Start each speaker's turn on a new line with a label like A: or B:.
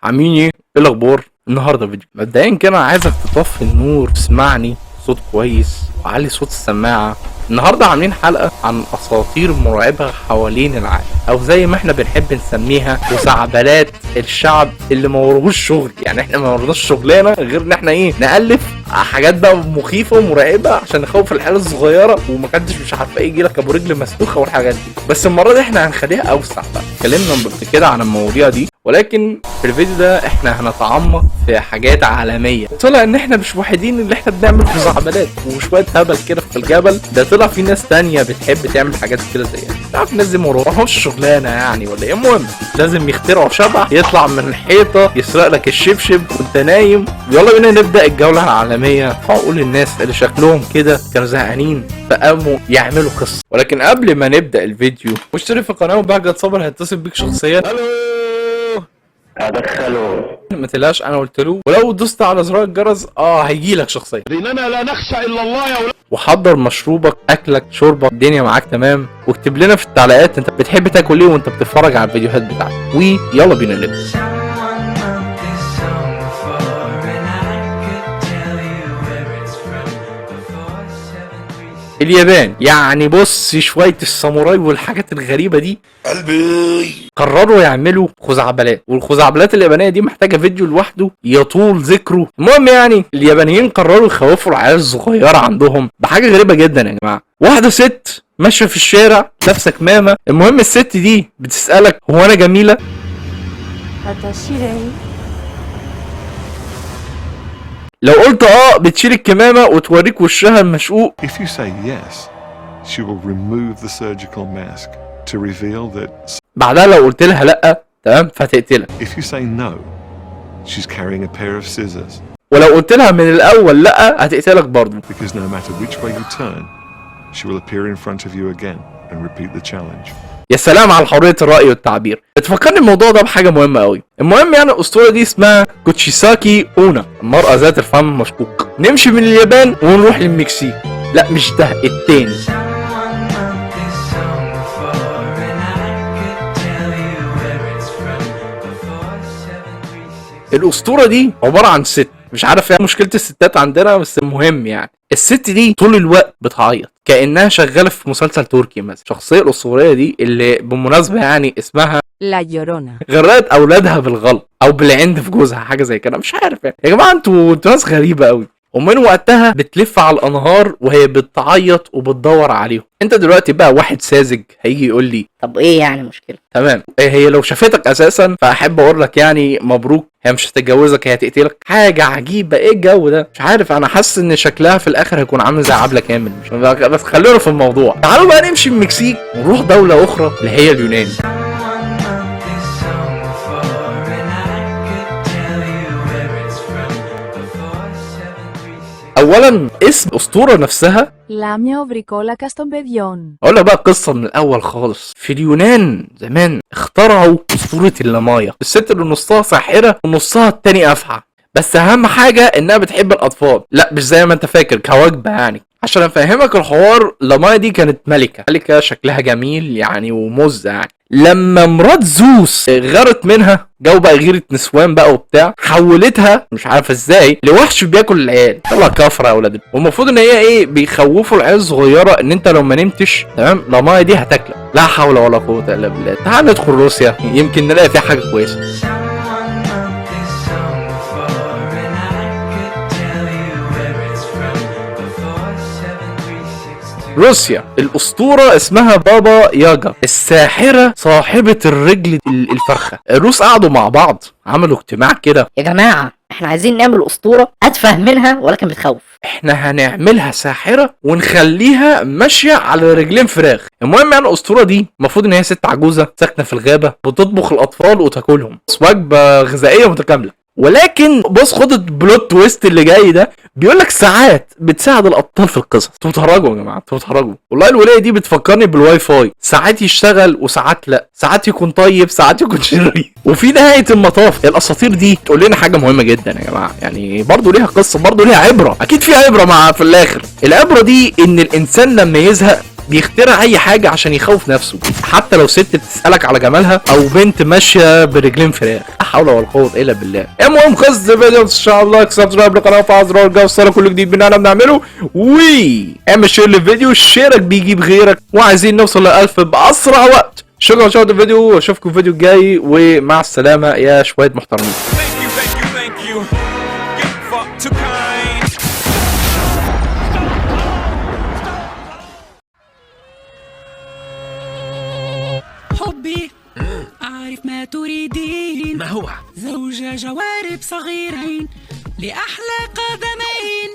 A: عاملين ايه الاخبار؟ النهارده فيديو مبدئيا كده عايزك تطفي النور تسمعني صوت كويس وعلي صوت السماعه. النهارده عاملين حلقه عن اساطير مرعبه حوالين العالم، او زي ما احنا بنحب نسميها خزعبلات الشعب اللي ما وروش شغل. يعني احنا ما ورناش شغلانه غير ان احنا نالف حاجات بقى مخيفه ومرعبه عشان نخوف العيال الصغيره وما كانش مش عارفه يجي لك ابو رجل مسلوخه والحاجات دي. بس المره دي احنا هنخليها اوسع بقى. اتكلمنا قبل كده عن المواضيع دي، ولكن في الفيديو ده احنا هنتعمق في حاجات عالميه. طلع ان احنا مش وحيدين اللي احنا بنعمل خزعبلات وشويه هبل كده في الجبل ده، طلع في ناس تانية بتحب تعمل حاجات كده زينا. تعرف الناس دي ما وراهمش شغلانه يعني ولا ايه؟ المهم لازم يخترعوا شبح يطلع من الحيطه يسرق لك الشبشب وانت نايم. يلا بينا نبدا الجوله العالميه في عقول الناس اللي شكلهم كده كانوا زهقانين فقاموا يعملوا قصه. ولكن قبل ما نبدا الفيديو واشترك في القناه وبهجت صبر هيتصل بيك شخصيا.
B: ادخله
A: ما تقلقش انا قلت له، ولو دوست على زرار الجرس هيجي لك شخصيا.
B: لاننا لا نخشى الا الله يا ولاد.
A: وحضر مشروبك اكلك شربك الدنيا معاك تمام، واكتب لنا في التعليقات انت بتحب تاكل ايه وانت بتتفرج على الفيديوهات بتاعتك. ويلا بينا نبدا. اليابان، يعني بص شوية الساموراي والحاجات الغريبة دي قلبي قرروا يعملوا خزعبلات، والخزعبلات اليابانية دي محتاجة فيديو لوحده يطول ذكره. المهم يعني اليابانيين قرروا يخوفوا العيال الصغيرة عندهم بحاجة غريبة جدا يا جماعة. واحدة ست ماشية في الشارع لابسة كمامة. المهم الست دي بتسألك هو أنا جميلة؟ لو قلت بتشيل الكمامة وتوريك وشها المشقوق.
C: If you say yes, she will remove the surgical mask to reveal that.
A: بعدها لو قلت لها لأ تمام فتقتلك.
C: If you say no, she's carrying a pair of scissors.
A: ولو قلت لها من الأول لأ هتقتلك برضه.
C: Because no matter which way you turn, she will appear in front of you again and repeat the challenge.
A: يا سلام على حرية الرأي والتعبير. بتفكرني الموضوع ده بحاجة مهمة قوي. المهم يعني الأسطورة دي اسمها كوتشيساكي أونا، المرأة ذات الفم المشقوق. نمشي من اليابان ونروح للمكسيك. لا مش ده التاني. الأسطورة دي عبارة عن ست، مش عارف ايه مشكلة الستات عندنا بس المهم يعني الست دي طول الوقت بتعيط كأنها شغالة في مسلسل تركي مثلا. الشخصية الأسطورية دي اللي بالمناسبة يعني اسمها
D: لا يورونا
A: غرقت أولادها بالغلط أو بالعند في جوزها حاجة زي كده، مش عارف يعني. يا جماعة انتوا ناس غريبة قوي. ومن وقتها بتلف على الأنهار وهي بتعيط وبتدور عليهم. انت دلوقتي بقى واحد ساذج هيجي يقول لي
E: طب ايه يعني مشكلة؟
A: تمام هي لو شافتك اساسا فاحب اقول لك يعني مبروك، هي مش هتتجوزك هي هتقتلك. حاجه عجيبه ايه الجو ده؟ مش عارف، انا حاسس ان شكلها في الاخر هيكون عامل زي عبله كامل. مش بس خلونا في الموضوع. تعالوا بقى نمشي من المكسيك ونروح دوله اخرى اللي هي اليونان. اولا اسم الاسطوره نفسها
D: Λάμια βρικόλακα των παιδιών.
A: اقول لك بقى القصه من الاول خالص. في اليونان زمان اخترعوا اسطوره اللامايا، الست اللي نصها ساحره ونصها التاني افعى، بس اهم حاجه انها بتحب الاطفال. لا مش زي ما انت فاكر كواجبه يعني. عشان افهمك الحوار، لامايا دي كانت ملكه شكلها جميل يعني ومزه يعني. لما مرات زوس غارت منها جو بقى غيرة نسوان بقى وبتاع، حولتها مش عارف ازاي لوحش بياكل العيال. طلع كفره يا ولاد. والمفروض ان هي بيخوفوا العيال الصغيره ان انت لو ما نمتش تمام لامايا دي هتاكلك. لا حول ولا قوه الا بالله. تعال ندخل روسيا يمكن نلاقي فيها حاجه كويسه. روسيا الاسطوره اسمها بابا ياجا، الساحره صاحبه الرجل الفرخه. الروس قعدوا مع بعض عملوا اجتماع كده.
E: يا جماعة احنا عايزين نعمل اسطورة اتفه منها ولكن بتخوف.
A: احنا هنعملها ساحره ونخليها ماشيه على رجلين فراخ. المهم يعني الاسطوره دي المفروض ان هي ست عجوزه ساكنه في الغابه بتطبخ الاطفال وتاكلهم، وجبه غذائيه متكامله. ولكن بص خد البلوت تويست اللي جاي ده، بيقول لك ساعات بتساعد الاطفال في القصص. انتوا بتهرجوا يا جماعه، انتوا بتهرجوا والله. الولايه دي بتفكرني بالواي فاي، ساعات يشتغل وساعات لا، ساعات يكون طيب ساعات يكون شرير. وفي نهايه المطاف الاساطير دي تقول لنا حاجه مهمه جدا يا جماعه، يعني برضو ليها قصه، برضو ليها عبره، اكيد في عبره مع في الاخر. العبره دي ان الانسان لما يزهق بيخترع اي حاجه عشان يخوف نفسه، حتى لو ست بتسالك على جمالها او بنت ماشيه برجلين فراخ. لا حول ولا قوه الا بالله. المهم خلص الفيديو ان شاء الله. سبسكرايب للقناه وفعل زر الجرس كل جديد مننا بنعمله، واعمل شير للفيديو، شيرك بيجيب غيرك، وعايزين نوصل ل 1000 باسرع وقت. شكرا لشاهد الفيديو، واشوفكم في الفيديو الجاي، ومع السلامه يا شويه محترمين.
F: Thank you. Get fucked to kind.
G: حبي أعرف ما تريدين.
F: ما هو؟
G: زوجة جوارب صغيرين لأحلى قدم